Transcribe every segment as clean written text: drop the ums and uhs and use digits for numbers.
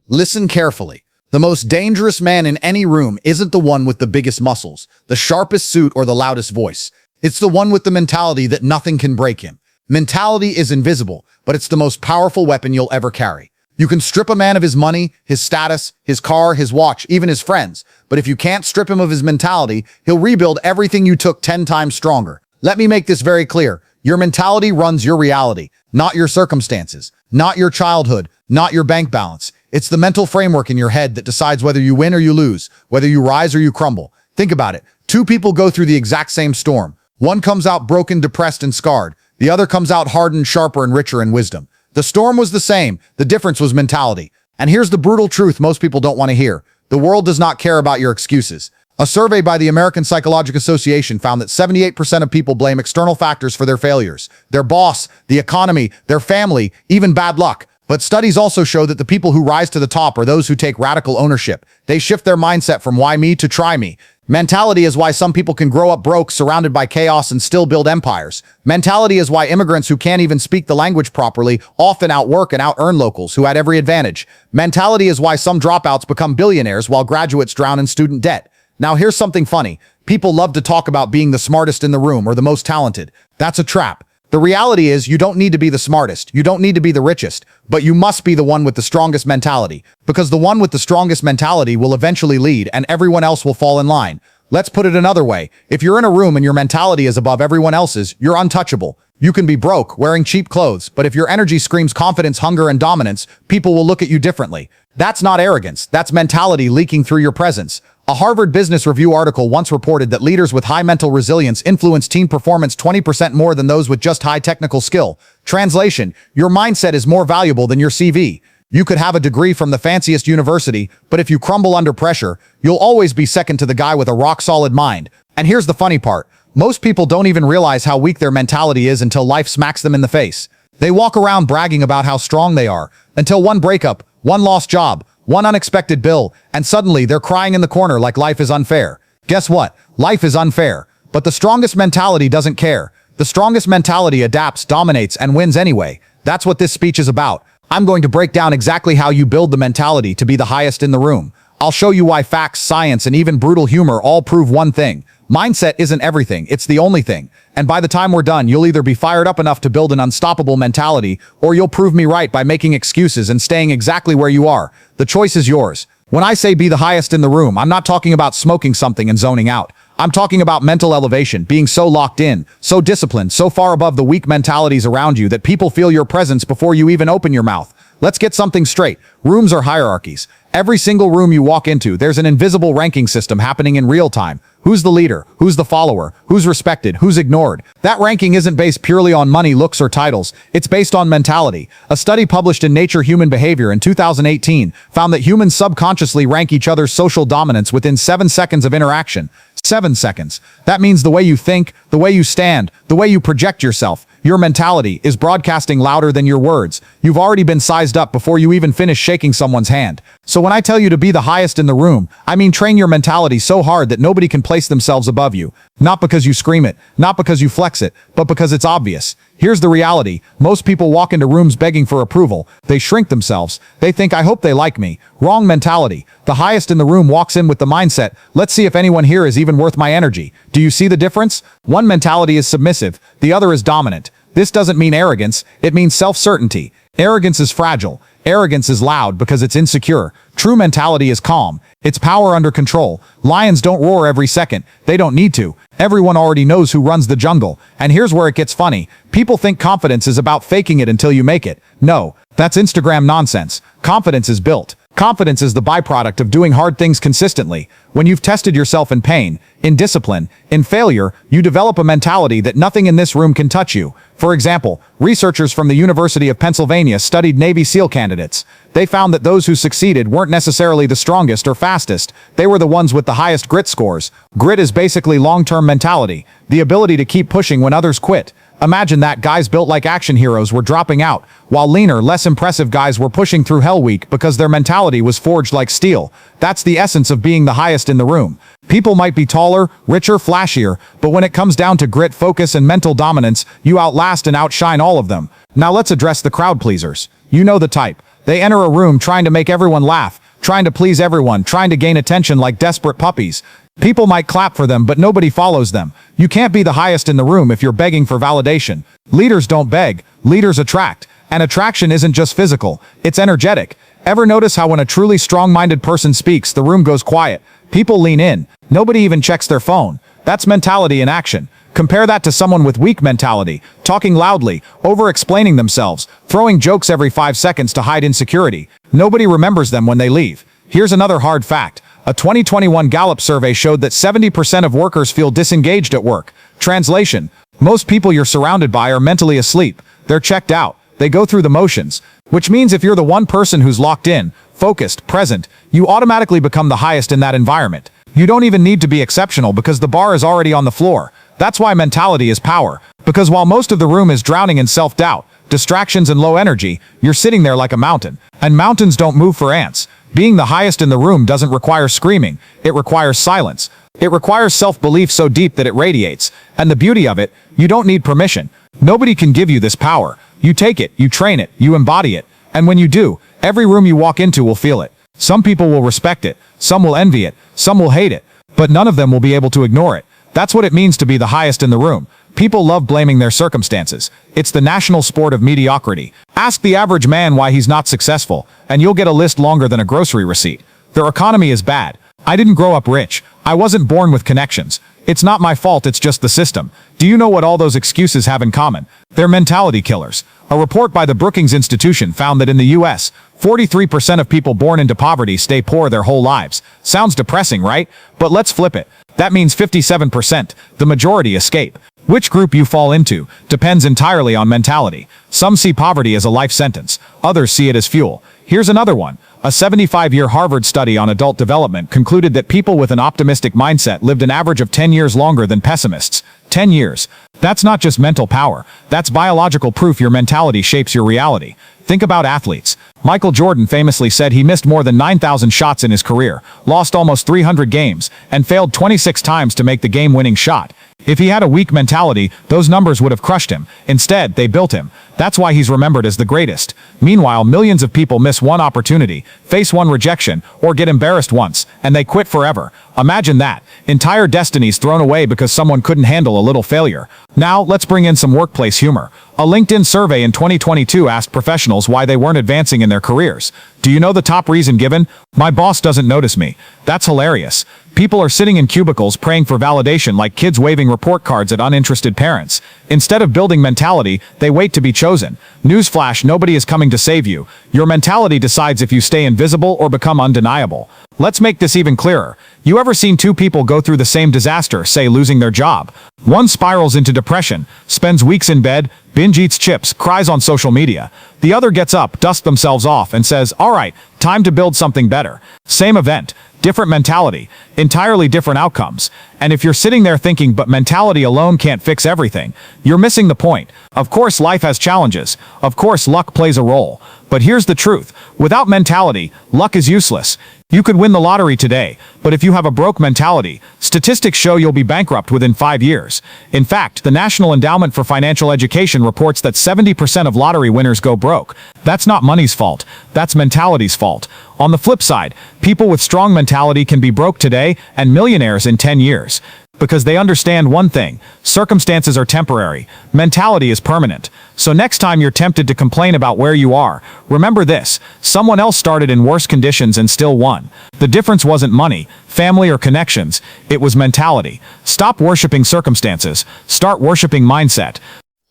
Listen carefully. The most dangerous man in any room isn't the one with the biggest muscles, the sharpest suit, or the loudest voice. It's the one with the mentality that nothing can break him. Mentality is invisible, but it's the most powerful weapon you'll ever carry. You can strip a man of his money, his status, his car, his watch, even his friends. But if you can't strip him of his mentality, he'll rebuild everything you took 10 times stronger. Let me make this very clear. Your mentality runs your reality, not your circumstances, not your childhood, not your bank balance. It's the mental framework in your head that decides whether you win or you lose, whether you rise or you crumble. Think about it. Two people go through the exact same storm. One comes out broken, depressed, and scarred. The other comes out hardened, sharper, and richer in wisdom. The storm was the same. The difference was mentality. And here's the brutal truth most people don't want to hear. The world does not care about your excuses. A survey by the American Psychological Association found that 78% of people blame external factors for their failures. Their boss, the economy, their family, even bad luck. But studies also show that the people who rise to the top are those who take radical ownership. They shift their mindset from why me to try me. Mentality is why some people can grow up broke, surrounded by chaos, and still build empires. Mentality is why immigrants who can't even speak the language properly often outwork and out-earn locals who had every advantage. Mentality is why some dropouts become billionaires while graduates drown in student debt. Now here's something funny. People love to talk about being the smartest in the room or the most talented. That's a trap. The reality is you don't need to be the smartest, you don't need to be the richest, but you must be the one with the strongest mentality, because the one with the strongest mentality will eventually lead and everyone else will fall in line. Let's put it another way. If you're in a room and your mentality is above everyone else's, you're untouchable. You can be broke, wearing cheap clothes, but if your energy screams confidence, hunger, and dominance, people will look at you differently. That's not arrogance, that's mentality leaking through your presence. A Harvard Business Review article once reported that leaders with high mental resilience influence team performance 20% more than those with just high technical skill. Translation: your mindset is more valuable than your CV. You could have a degree from the fanciest university, but if you crumble under pressure, you'll always be second to the guy with a rock-solid mind. And here's the funny part. Most people don't even realize how weak their mentality is until life smacks them in the face. They walk around bragging about how strong they are, until one breakup, one lost job, one unexpected bill, and suddenly they're crying in the corner like life is unfair. Guess what? Life is unfair. But the strongest mentality doesn't care. The strongest mentality adapts, dominates, and wins anyway. That's what this speech is about. I'm going to break down exactly how you build the mentality to be the highest in the room. I'll show you why facts, science, and even brutal humor all prove one thing. Mindset isn't everything, it's the only thing. And by the time we're done, you'll either be fired up enough to build an unstoppable mentality, or you'll prove me right by making excuses and staying exactly where you are. The choice is yours. When I say be the highest in the room, I'm not talking about smoking something and zoning out. I'm talking about mental elevation, being so locked in, so disciplined, so far above the weak mentalities around you that people feel your presence before you even open your mouth. Let's get something straight. Rooms are hierarchies. Every single room you walk into, there's an invisible ranking system happening in real time. Who's the leader? Who's the follower? Who's respected? Who's ignored? That ranking isn't based purely on money, looks, or titles. It's based on mentality. A study published in Nature Human Behavior in 2018 found that humans subconsciously rank each other's social dominance within 7 seconds of interaction. 7 seconds. That means the way you think, the way you stand, the way you project yourself, your mentality is broadcasting louder than your words. You've already been sized up before you even finish shaking someone's hand. So when I tell you to be the highest in the room, I mean train your mentality so hard that nobody can place themselves above you. Not because you scream it, not because you flex it, but because it's obvious. Here's the reality. Most people walk into rooms begging for approval. They shrink themselves. They think, I hope they like me. Wrong mentality. The highest in the room walks in with the mindset, let's see if anyone here is even worth my energy. Do you see the difference? One mentality is submissive. The other is dominant. This doesn't mean arrogance. It means self-certainty. Arrogance is fragile. Arrogance is loud because it's insecure. True mentality is calm. It's power under control. Lions don't roar every second. They don't need to. Everyone already knows who runs the jungle. And here's where it gets funny. People think confidence is about faking it until you make it. No, that's Instagram nonsense. Confidence is built. Confidence is the byproduct of doing hard things consistently. When you've tested yourself in pain, in discipline, in failure, you develop a mentality that nothing in this room can touch you. For example, researchers from the University of Pennsylvania studied Navy SEAL candidates. They found that those who succeeded weren't necessarily the strongest or fastest. They were the ones with the highest grit scores. Grit is basically long-term mentality, the ability to keep pushing when others quit. Imagine that guys built like action heroes were dropping out, while leaner, less impressive guys were pushing through Hell Week because their mentality was forged like steel. That's the essence of being the highest in the room. People might be taller, richer, flashier, but when it comes down to grit, focus, and mental dominance, you outlast and outshine all of them. Now let's address the crowd pleasers. You know the type. They enter a room trying to make everyone laugh, trying to please everyone, trying to gain attention like desperate puppies. People might clap for them, but nobody follows them. You can't be the highest in the room if you're begging for validation. Leaders don't beg, leaders attract. And attraction isn't just physical, it's energetic. Ever notice how when a truly strong-minded person speaks, the room goes quiet? People lean in. Nobody even checks their phone. That's mentality in action. Compare that to someone with weak mentality, talking loudly, over-explaining themselves, throwing jokes every 5 seconds to hide insecurity. Nobody remembers them when they leave. Here's another hard fact. A 2021 Gallup survey showed that 70% of workers feel disengaged at work. Translation: most people you're surrounded by are mentally asleep. They're checked out. They go through the motions. Which means if you're the one person who's locked in, focused, present, you automatically become the highest in that environment. You don't even need to be exceptional because the bar is already on the floor. That's why mentality is power. Because while most of the room is drowning in self-doubt, distractions and low energy, you're sitting there like a mountain. And mountains don't move for ants. Being the highest in the room doesn't require screaming. It requires silence. It requires self-belief so deep that it radiates. And the beauty of it, you don't need permission. Nobody can give you this power. You take it, you train it, you embody it. And when you do, every room you walk into will feel it. Some people will respect it, some will envy it, some will hate it, but none of them will be able to ignore it. That's what it means to be the highest in the room. People love blaming their circumstances. It's the national sport of mediocrity. Ask the average man why he's not successful, and you'll get a list longer than a grocery receipt. Their economy is bad. I didn't grow up rich. I wasn't born with connections. It's not my fault, it's just the system. Do you know what all those excuses have in common? They're mentality killers. A report by the Brookings Institution found that in the US, 43% of people born into poverty stay poor their whole lives. Sounds depressing, right? But let's flip it. That means 57%, the majority, escape. Which group you fall into depends entirely on mentality. Some see poverty as a life sentence. Others see it as fuel. Here's another one. A 75-year Harvard study on adult development concluded that people with an optimistic mindset lived an average of 10 years longer than pessimists. 10 years. That's not just mental power. That's biological proof your mentality shapes your reality. Think about athletes. Michael Jordan famously said he missed more than 9,000 shots in his career, lost almost 300 games, and failed 26 times to make the game-winning shot. If he had a weak mentality, those numbers would have crushed him. Instead, they built him. That's why he's remembered as the greatest. Meanwhile, millions of people miss one opportunity, face one rejection, or get embarrassed once, and they quit forever. Imagine that. Entire destinies thrown away because someone couldn't handle a little failure. Now, let's bring in some workplace humor. A LinkedIn survey in 2022 asked professionals why they weren't advancing in their careers. Do you know the top reason given? My boss doesn't notice me. That's hilarious. People are sitting in cubicles praying for validation like kids waving report cards at uninterested parents. Instead of building mentality, they wait to be chosen. Newsflash, nobody is coming to save you. Your mentality decides if you stay invisible or become undeniable. Let's make this even clearer. You ever seen two people go through the same disaster, say losing their job? One spirals into depression, spends weeks in bed, binge eats chips, cries on social media. The other gets up, dusts themselves off, and says, "All right, time to build something better." Same event, different mentality, entirely different outcomes. And if you're sitting there thinking, but mentality alone can't fix everything, you're missing the point. Of course, life has challenges. Of course, luck plays a role. But here's the truth. Without mentality, luck is useless. You could win the lottery today, but if you have a broke mentality, statistics show you'll be bankrupt within 5 years. In fact, the National Endowment for Financial Education reports that 70% of lottery winners go broke. That's not money's fault. That's mentality's fault. On the flip side, people with strong mentality can be broke today and millionaires in 10 years. Because they understand one thing: circumstances are temporary, mentality is permanent. So next time you're tempted to complain about where you are, remember this: someone else started in worse conditions and still won. The difference wasn't money, family, or connections, it was mentality. Stop worshiping circumstances, start worshiping mindset.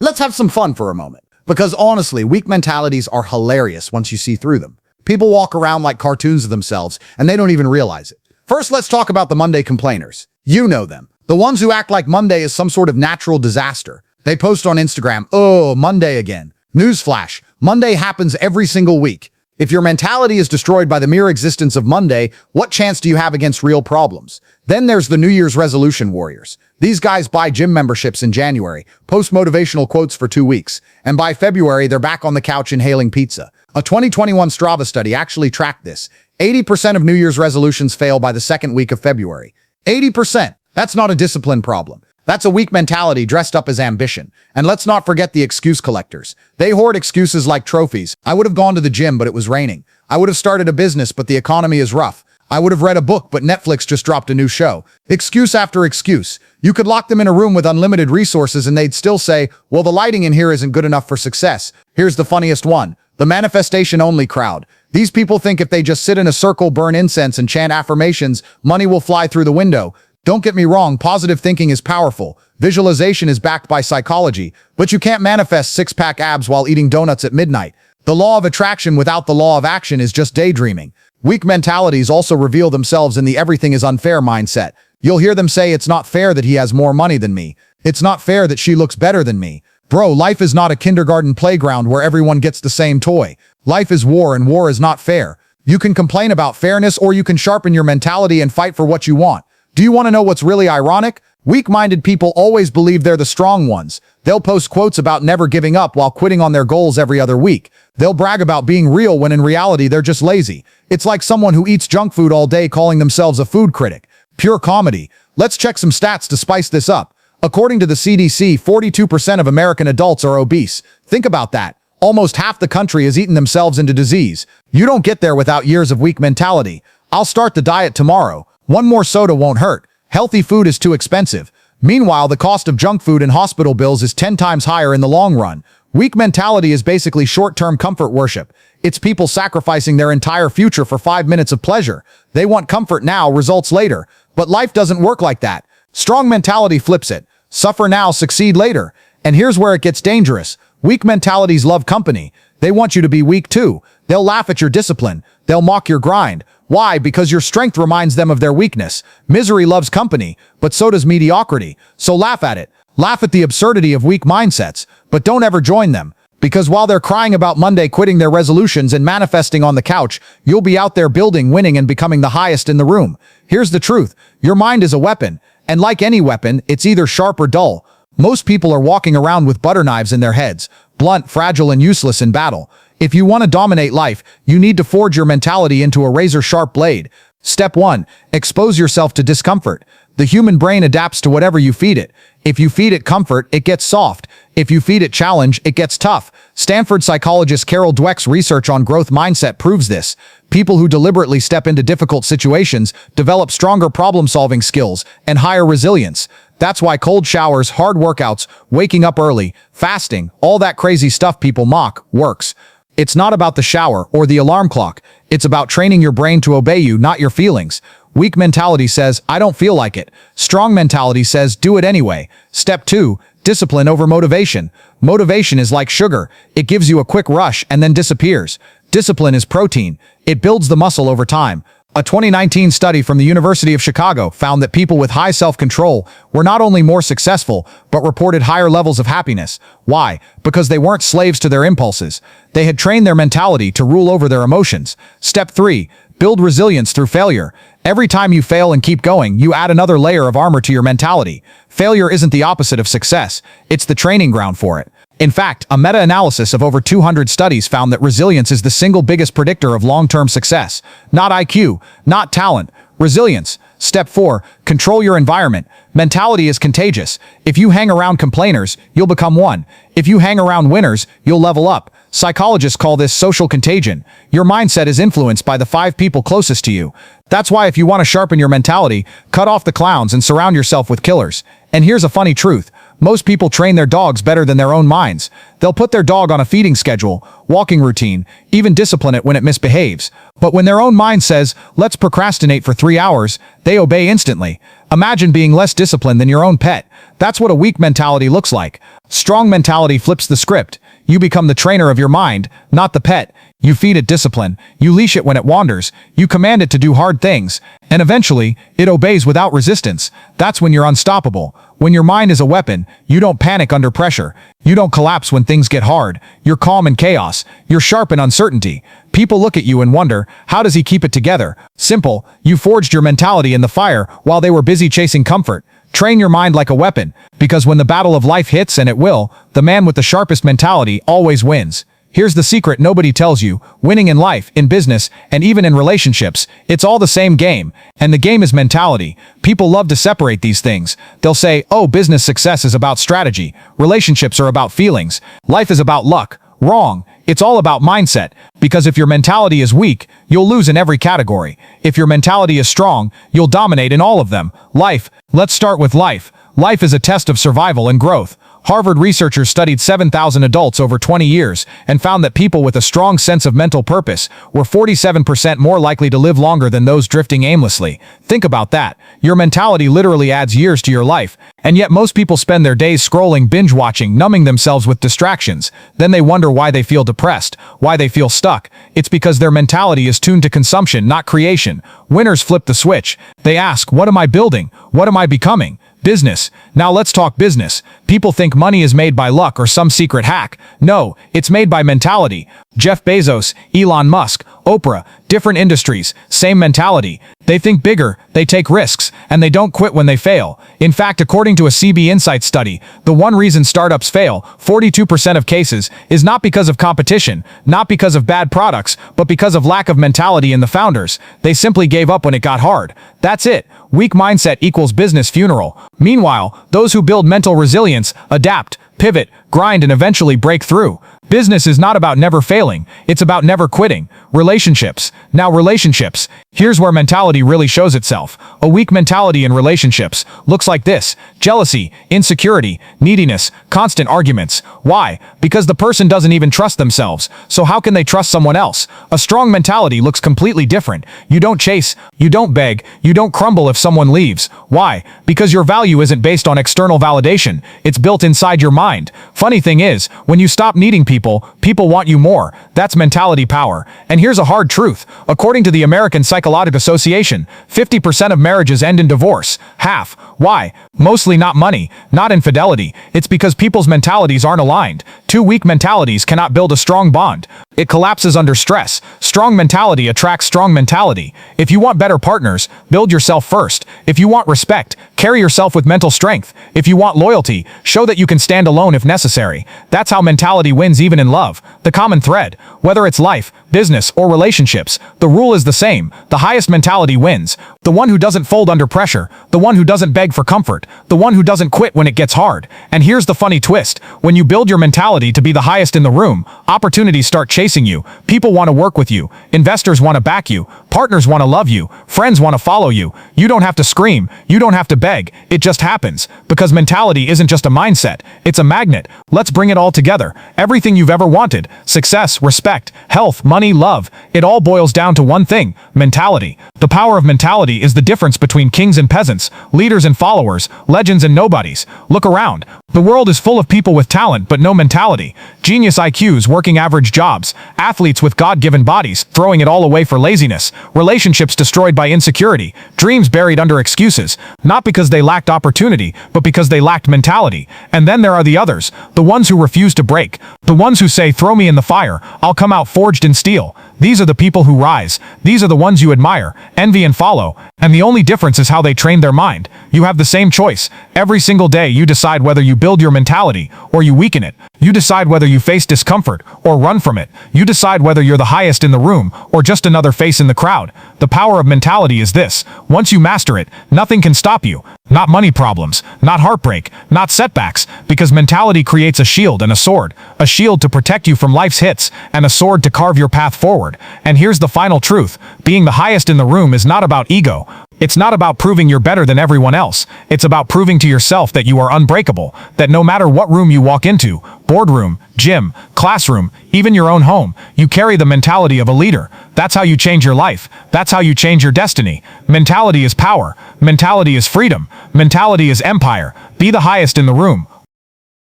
Let's have some fun for a moment. Because honestly, weak mentalities are hilarious once you see through them. People walk around like cartoons of themselves, and they don't even realize it. First, let's talk about the Monday complainers. You know them. The ones who act like Monday is some sort of natural disaster. They post on Instagram, "Oh, Monday again." Newsflash, Monday happens every single week. If your mentality is destroyed by the mere existence of Monday, what chance do you have against real problems? Then there's the New Year's resolution warriors. These guys buy gym memberships in January, post motivational quotes for 2 weeks, and by February, they're back on the couch inhaling pizza. A 2021 Strava study actually tracked this. 80% of New Year's resolutions fail by the second week of February. 80%. That's not a discipline problem. That's a weak mentality dressed up as ambition. And let's not forget the excuse collectors. They hoard excuses like trophies. I would have gone to the gym, but it was raining. I would have started a business, but the economy is rough. I would have read a book, but Netflix just dropped a new show. Excuse after excuse. You could lock them in a room with unlimited resources and they'd still say, well, the lighting in here isn't good enough for success. Here's the funniest one. The manifestation-only crowd. These people think if they just sit in a circle, burn incense, and chant affirmations, money will fly through the window. Don't get me wrong, positive thinking is powerful. Visualization is backed by psychology, but you can't manifest six-pack abs while eating donuts at midnight. The law of attraction without the law of action is just daydreaming. Weak mentalities also reveal themselves in the everything is unfair mindset. You'll hear them say it's not fair that he has more money than me. It's not fair that she looks better than me. Bro, life is not a kindergarten playground where everyone gets the same toy. Life is war, and war is not fair. You can complain about fairness, or you can sharpen your mentality and fight for what you want. Do you want to know what's really ironic? Weak-minded people always believe they're the strong ones. They'll post quotes about never giving up while quitting on their goals every other week. They'll brag about being real when in reality they're just lazy. It's like someone who eats junk food all day calling themselves a food critic. Pure comedy. Let's check some stats to spice this up. According to the CDC, 42% of American adults are obese. Think about that. Almost half the country has eaten themselves into disease. You don't get there without years of weak mentality. I'll start the diet tomorrow. One more soda won't hurt. Healthy food is too expensive. Meanwhile, the cost of junk food and hospital bills is 10 times higher in the long run. Weak mentality is basically short-term comfort worship. It's people sacrificing their entire future for 5 minutes of pleasure. They want comfort now, results later. But life doesn't work like that. Strong mentality flips it. Suffer now, succeed later. And here's where it gets dangerous. Weak mentalities love company. They want you to be weak too. They'll laugh at your discipline. They'll mock your grind. Why? Because your strength reminds them of their weakness. Misery loves company, but so does mediocrity. So laugh at it. Laugh at the absurdity of weak mindsets, but don't ever join them. Because while they're crying about Monday quitting their resolutions and manifesting on the couch, you'll be out there building, winning, and becoming the highest in the room. Here's the truth. Your mind is a weapon. And like any weapon, it's either sharp or dull. Most people are walking around with butter knives in their heads, blunt, fragile, and useless in battle. If you want to dominate life, you need to forge your mentality into a razor-sharp blade. Step 1. Expose yourself to discomfort. The human brain adapts to whatever you feed it. If you feed it comfort, it gets soft. If you feed it challenge, it gets tough. Stanford psychologist Carol Dweck's research on growth mindset proves this. People who deliberately step into difficult situations develop stronger problem-solving skills and higher resilience. That's why cold showers, hard workouts, waking up early, fasting, all that crazy stuff people mock, works. It's not about the shower or the alarm clock. It's about training your brain to obey you, not your feelings. Weak mentality says, I don't feel like it. Strong mentality says, do it anyway. Step 2. Discipline over motivation. Motivation is like sugar. It gives you a quick rush and then disappears. Discipline is protein. It builds the muscle over time. A 2019 study from the University of Chicago found that people with high self-control were not only more successful, but reported higher levels of happiness. Why? Because they weren't slaves to their impulses. They had trained their mentality to rule over their emotions. Step 3. Build resilience through failure. Every time you fail and keep going, you add another layer of armor to your mentality. Failure isn't the opposite of success. It's the training ground for it. In fact, a meta-analysis of over 200 studies found that resilience is the single biggest predictor of long-term success. Not IQ, not talent, resilience. Step 4. Control your environment. Mentality is contagious. If you hang around complainers, you'll become one. If you hang around winners, you'll level up. Psychologists call this social contagion. Your mindset is influenced by the 5 people closest to you. That's why if you want to sharpen your mentality, cut off the clowns and surround yourself with killers. And here's a funny truth. Most people train their dogs better than their own minds. They'll put their dog on a feeding schedule, walking routine, even discipline it when it misbehaves. But when their own mind says, let's procrastinate for 3 hours, they obey instantly. Imagine being less disciplined than your own pet. That's what a weak mentality looks like. Strong mentality flips the script. You become the trainer of your mind, not the pet. You feed it discipline. You leash it when it wanders. You command it to do hard things. And eventually, it obeys without resistance. That's when you're unstoppable. When your mind is a weapon, you don't panic under pressure. You don't collapse when things get hard. You're calm in chaos. You're sharp in uncertainty. People look at you and wonder, how does he keep it together? Simple. You forged your mentality in the fire while they were busy chasing comfort. Train your mind like a weapon, because when the battle of life hits, and it will, the man with the sharpest mentality always wins. Here's the secret nobody tells you: winning in life, in business, and even in relationships, it's all the same game. And the game is mentality. People love to separate these things. They'll say, oh, business success is about strategy, relationships are about feelings, life is about luck. Wrong. It's all about mindset. Because if your mentality is weak, you'll lose in every category. If your mentality is strong, you'll dominate in all of them. Life. Let's start with life. Life is a test of survival and growth. Harvard researchers studied 7,000 adults over 20 years and found that people with a strong sense of mental purpose were 47% more likely to live longer than those drifting aimlessly. Think about that. Your mentality literally adds years to your life. And yet most people spend their days scrolling, binge-watching, numbing themselves with distractions. Then they wonder why they feel depressed, why they feel stuck. It's because their mentality is tuned to consumption, not creation. Winners flip the switch. They ask, what am I building? What am I becoming? Business. Now let's talk business. People think money is made by luck or some secret hack. No, it's made by mentality. Jeff Bezos, Elon Musk, Oprah, different industries, same mentality. They think bigger, they take risks, and they don't quit when they fail. In fact, according to a CB Insights study, the one reason startups fail, 42% of cases, is not because of competition, not because of bad products, but because of lack of mentality in the founders. They simply gave up when it got hard. That's it. Weak mindset equals business funeral. Meanwhile, those who build mental resilience, adapt, pivot, grind, and eventually break through. Business is not about never failing, it's about never quitting. Relationships. Now relationships. Here's where mentality really shows itself. A weak mentality in relationships looks like this: jealousy, insecurity, neediness, constant arguments. Why? Because the person doesn't even trust themselves. So how can they trust someone else? A strong mentality looks completely different. You don't chase, you don't beg, you don't crumble if someone leaves. Why? Because your value isn't based on external validation. It's built inside your mind. Funny thing is, when you stop needing people, people want you more. That's mentality power. And here's a hard truth. According to the American Psychological Association, 50% of marriages end in divorce. Half. Why? Mostly not money, not infidelity. It's because people's mentalities aren't aligned. Two weak mentalities cannot build a strong bond. It collapses under stress. Strong mentality attracts strong mentality. If you want better partners, build yourself first. If you want respect, carry yourself with mental strength. If you want loyalty, show that you can stand alone if necessary. That's how mentality wins even in love. The common thread, whether it's life, business, or relationships, the rule is the same. The highest mentality wins. The one who doesn't fold under pressure. The one who doesn't beg for comfort. The one who doesn't quit when it gets hard. And here's the funny twist. When you build your mentality to be the highest in the room, opportunities start chasing you. People want to work with you. Investors want to back you. Partners want to love you. Friends want to follow you. You don't have to scream. You don't have to beg. It just happens. Because mentality isn't just a mindset. It's a magnet. Let's bring it all together. Everything you've ever wanted. Success, respect, health, money, love. It all boils down to one thing: mentality. The power of mentality is the difference between kings and peasants, leaders and followers, legends and nobodies. Look around. The world is full of people with talent but no mentality. Genius IQs working average jobs. Athletes with God-given bodies throwing it all away for laziness. Relationships destroyed by insecurity. Dreams buried under excuses. Not because they lacked opportunity, but because they lacked mentality. And then there are the others. The ones who refuse to break. The ones who say, throw me in the fire, I'll come out forged in steel. These are the people who rise. These are the ones you admire, envy, and follow. And the only difference is how they train their mind. You have the same choice. Every single day you decide whether you build your mentality or you weaken it. You decide whether you face discomfort or run from it. You decide whether you're the highest in the room or just another face in the crowd. The power of mentality is this: once you master it, nothing can stop you. Not money problems, not heartbreak, not setbacks, because mentality creates a shield and a sword. A shield to protect you from life's hits, and a sword to carve your path forward. And here's the final truth: being the highest in the room is not about ego. It's not about proving you're better than everyone else. It's about proving to yourself that you are unbreakable, that no matter what room you walk into, boardroom, gym, classroom, even your own home, you carry the mentality of a leader. That's how you change your life. That's how you change your destiny. Mentality is power. Mentality is freedom. Mentality is empire. Be the highest in the room.